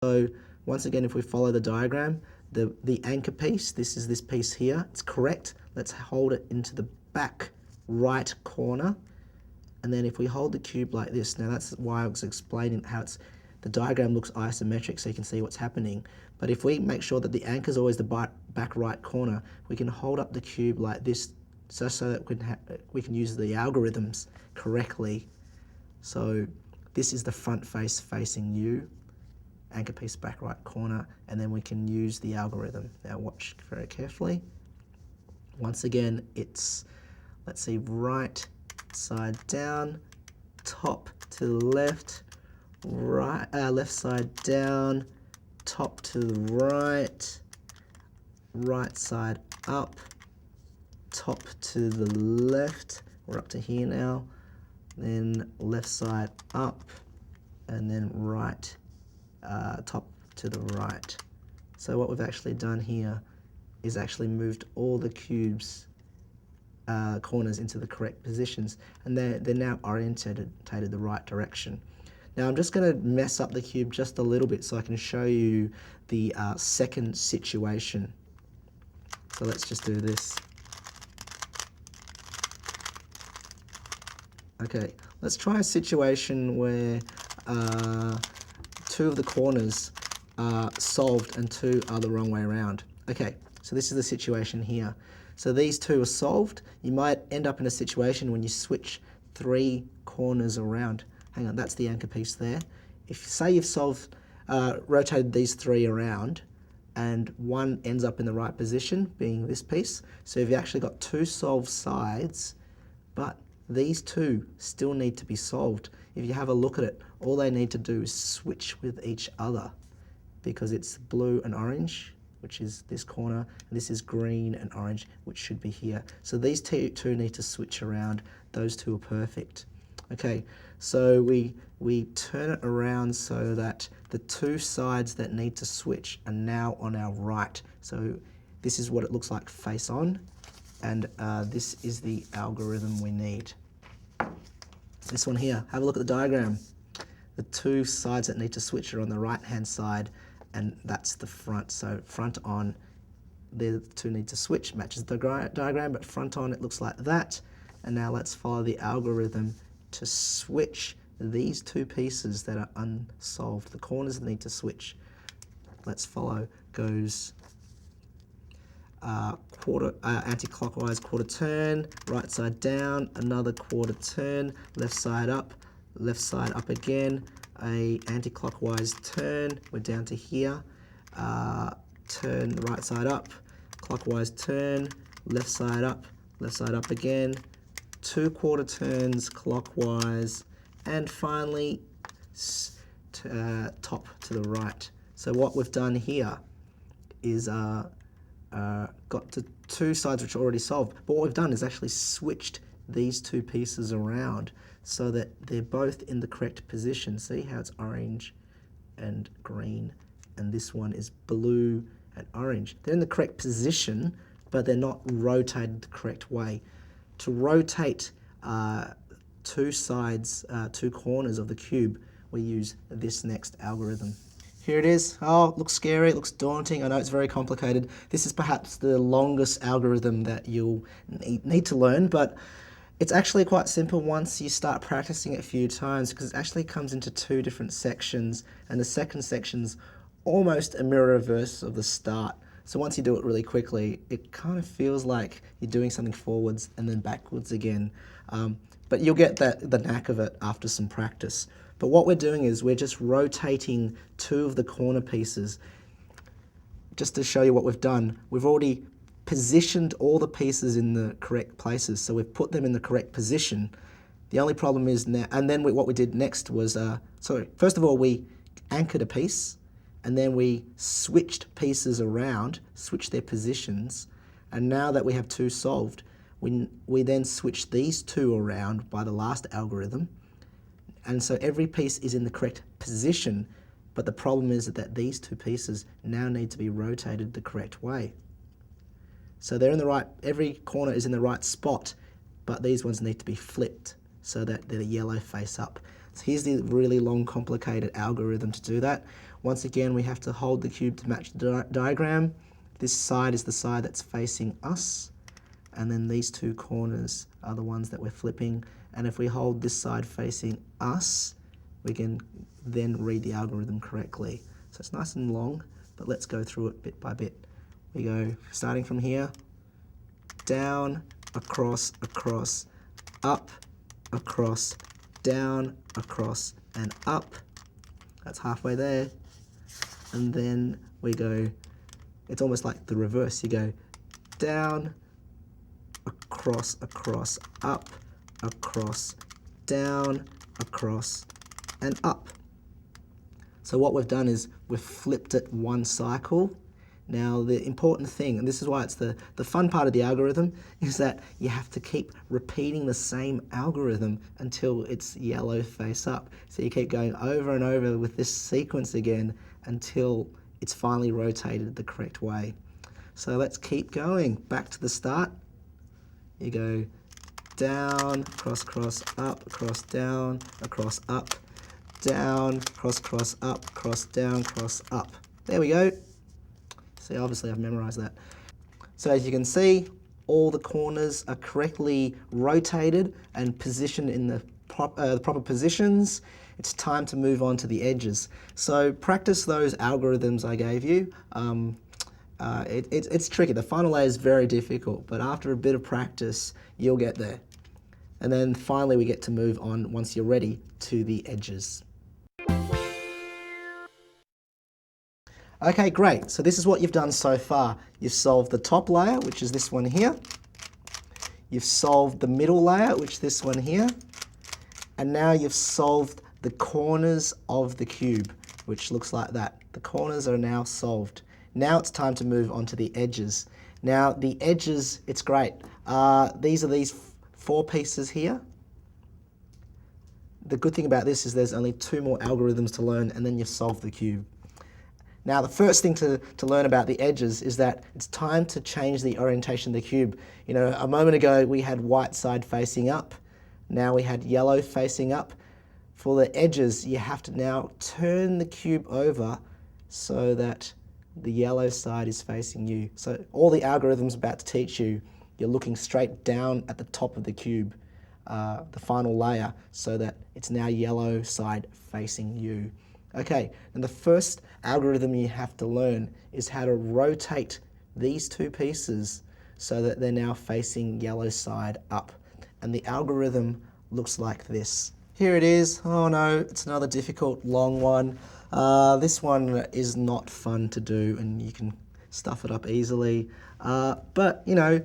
So once again, if we follow the diagram, the anchor piece, this is this piece here, it's correct. Let's hold it into the back right corner. And then if we hold the cube like this, now that's why I was explaining how the diagram looks isometric so you can see what's happening. But if we make sure that the anchor is always the back right corner, we can hold up the cube like this just so that we can use the algorithms correctly. So this is the front face facing you, anchor piece back right corner, and then we can use the algorithm. Now watch very carefully. Once again, it's, let's see, right side down, top to the left, right, left side down, top to the right, right side up, top to the left, we're up to here now, then left side up, and then right, top to the right. So what we've actually done here is actually moved all the cubes corners into the correct positions, and they're now orientated the right direction. Now I'm just going to mess up the cube just a little bit so I can show you the second situation. So let's just do this. Okay, let's try a situation where two of the corners are solved and two are the wrong way around. Okay, so this is the situation here. So these two are solved. You might end up in a situation when you switch three corners around. Hang on, that's the anchor piece there. If say you've solved, rotated these three around, and one ends up in the right position, being this piece. So you've actually got two solved sides, but these two still need to be solved. If you have a look at it, all they need to do is switch with each other, because it's blue and orange, which is this corner, and this is green and orange, which should be here. So these two need to switch around. Those two are perfect. Okay, so we turn it around so that the two sides that need to switch are now on our right. So this is what it looks like face on, and this is the algorithm we need. This one here, have a look at the diagram. The two sides that need to switch are on the right hand side, and that's the front. So front on, the two need to switch, matches the diagram, but front on it looks like that. And now let's follow the algorithm to switch these two pieces that are unsolved. The corners need to switch. Let's follow, goes anti-clockwise quarter turn, right side down, another quarter turn, left side up again, a anti-clockwise turn, we're down to here, turn the right side up, clockwise turn, left side up again, two quarter turns clockwise, and finally top to the right. So what we've done here is got to two sides which are already solved, but what we've done is actually switched these two pieces around so that they're both in the correct position. See how it's orange and green, and this one is blue and orange. They're in the correct position, but they're not rotated the correct way. To rotate two sides, two corners of the cube, we use this next algorithm. Here it is. Oh, it looks scary, it looks daunting. I know it's very complicated. This is perhaps the longest algorithm that you'll need to learn, but it's actually quite simple once you start practicing it a few times, because it actually comes into two different sections, and the second section's almost a mirror reverse of the start. So once you do it really quickly, it kind of feels like you're doing something forwards and then backwards again. But you'll get the knack of it after some practice. But what we're doing is we're just rotating two of the corner pieces. Just to show you what we've done, we've already positioned all the pieces in the correct places. So we've put them in the correct position. The only problem is now, and then what we did next was, first of all, we anchored a piece, and then we switched pieces around, switched their positions, and now that we have two solved, we then switch these two around by the last algorithm, and so every piece is in the correct position, but the problem is that these two pieces now need to be rotated the correct way. So they're in the right, every corner is in the right spot, but these ones need to be flipped so that they're the yellow face up. So here's the really long, complicated algorithm to do that. Once again, we have to hold the cube to match the diagram. This side is the side that's facing us, and then these two corners are the ones that we're flipping. And if we hold this side facing us, we can then read the algorithm correctly. So it's nice and long, but let's go through it bit by bit. We go starting from here, down, across, across, up, across, down, across, and up. That's halfway there. And then we go, it's almost like the reverse. You go down, across, across, up, across, down, across, and up. So what we've done is we've flipped it one cycle. Now the important thing, and this is why it's the fun part of the algorithm, is that you have to keep repeating the same algorithm until it's yellow face up. So you keep going over and over with this sequence again until it's finally rotated the correct way. So let's keep going. Back to the start. You go down, cross, cross, up, cross, down, across, up, down, cross, cross, up, cross, down, cross, up. There we go. See, obviously I've memorized that. So as you can see, all the corners are correctly rotated and positioned in the proper positions. It's time to move on to the edges. So practice those algorithms I gave you. It's tricky. The final layer is very difficult, but after a bit of practice, you'll get there. And then finally we get to move on, once you're ready, to the edges. Okay, great. So this is what you've done so far. You've solved the top layer, which is this one here. You've solved the middle layer, which is this one here. And now you've solved the corners of the cube, which looks like that. The corners are now solved. Now it's time to move on to the edges. Now the edges, it's great. These are these 4 pieces here. The good thing about this is there's only 2 more algorithms to learn, and then you've solved the cube. Now the first thing to learn about the edges is that it's time to change the orientation of the cube. You know, a moment ago we had white side facing up. Now we had yellow facing up. For the edges, you have to now turn the cube over so that the yellow side is facing you. So all the algorithms about to teach you, you're looking straight down at the top of the cube, the final layer, so that it's now yellow side facing you. Okay, and the first algorithm you have to learn is how to rotate these 2 pieces so that they're now facing yellow side up. And the algorithm looks like this. Here it is. Oh no, it's another difficult long one. This one is not fun to do and you can stuff it up easily. But, you know,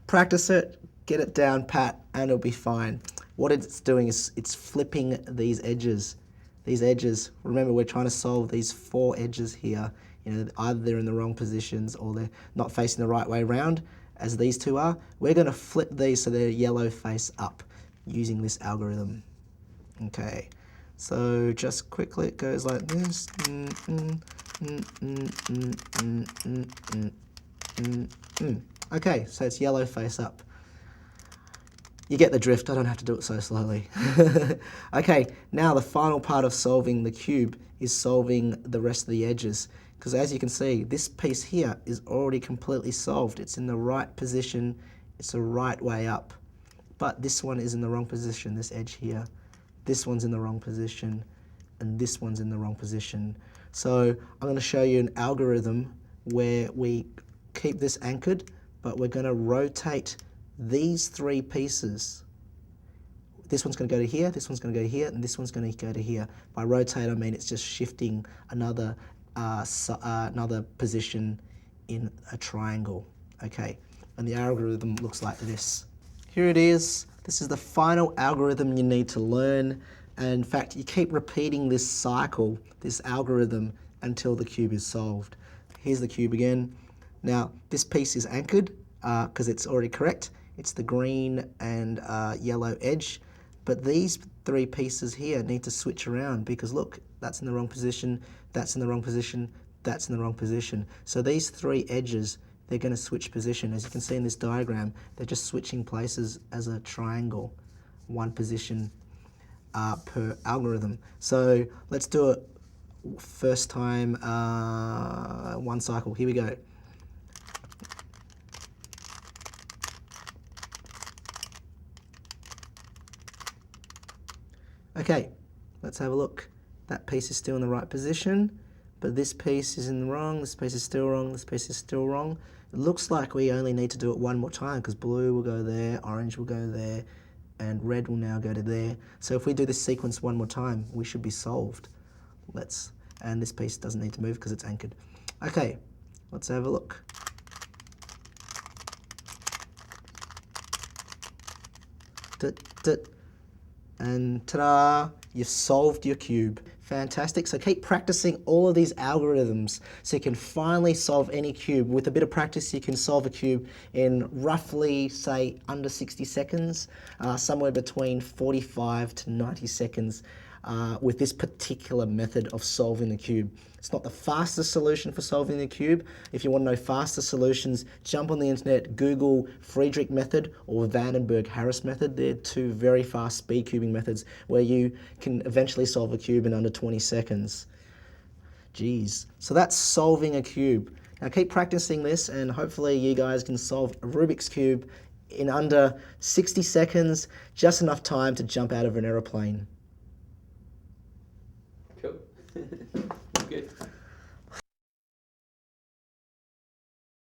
practice it, get it down pat, and it'll be fine. What it's doing is it's flipping these edges. These edges, remember we're trying to solve these 4 edges here. You know, either they're in the wrong positions or they're not facing the right way around, as these 2 are. We're going to flip these so they're yellow face up using this algorithm. Okay, so just quickly it goes like this. Okay, so it's yellow face up. You get the drift, I don't have to do it so slowly. Okay, now the final part of solving the cube is solving the rest of the edges. Because as you can see, this piece here is already completely solved. It's in the right position, it's the right way up. But this one is in the wrong position, this edge here. This one's in the wrong position, and this one's in the wrong position. So I'm going to show you an algorithm where we keep this anchored, but we're going to rotate these 3 pieces. This one's going to go to here, this one's going to go to here, and this one's going to go to here. By rotate, I mean it's just shifting another position in a triangle. Okay, and the algorithm looks like this. Here it is. This is the final algorithm you need to learn. And in fact, you keep repeating this cycle, this algorithm, until the cube is solved. Here's the cube again. Now, this piece is anchored because it's already correct. It's the green and yellow edge. But these 3 pieces here need to switch around because look, that's in the wrong position, that's in the wrong position, that's in the wrong position. So these 3 edges, they're going to switch position. As you can see in this diagram, they're just switching places as a triangle, 1 position per algorithm. So let's do it first time, one cycle. Here we go. Okay, let's have a look. That piece is still in the right position, but this piece is in the wrong, this piece is still wrong, this piece is still wrong. It looks like we only need to do it one more time because blue will go there, orange will go there, and red will now go to there. So if we do this sequence one more time, we should be solved. And this piece doesn't need to move because it's anchored. Okay, let's have a look. And ta-da, you've solved your cube. Fantastic. So keep practicing all of these algorithms so you can finally solve any cube. With a bit of practice, you can solve a cube in roughly, say, under 60 seconds, somewhere between 45 to 90 seconds with this particular method of solving the cube. It's not the fastest solution for solving the cube. If you want to know faster solutions, jump on the internet, Google Friedrich method or Vandenberg-Harris method. They're two very fast speed cubing methods where you can eventually solve a cube in under 20 seconds. Geez. So that's solving a cube. Now keep practicing this and hopefully you guys can solve a Rubik's Cube in under 60 seconds, just enough time to jump out of an aeroplane. Cool. Good.